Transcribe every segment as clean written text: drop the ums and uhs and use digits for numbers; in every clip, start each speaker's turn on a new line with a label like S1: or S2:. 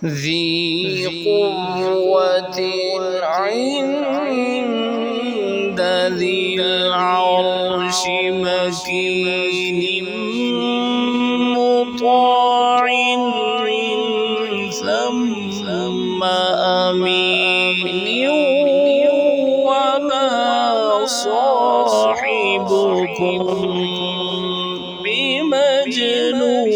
S1: ذي قوة عند ذي العرش مكين مطاع ثم أمين وما صاحبكم بمجنون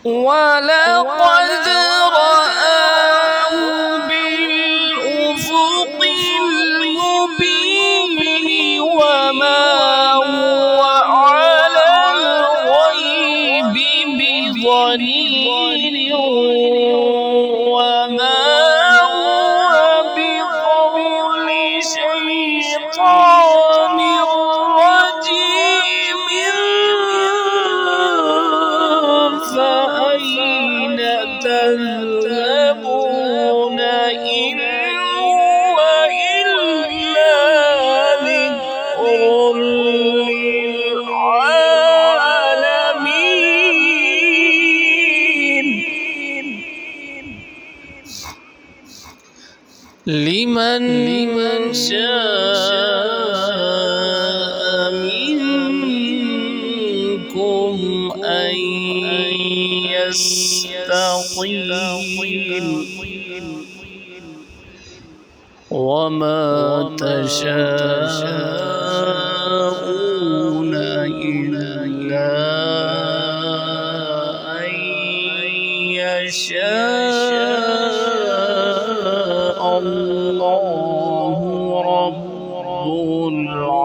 S1: ولقد رآه بالأفق المبين وما هو على الغيب بضنين وما هو بقول شيطان رجيم فأين تذهبون إن هو إلا ذكر للعالمين لمن شاء منكم أن يستقيم وما تشاءون إلا أن يشاء الله رب العالمين.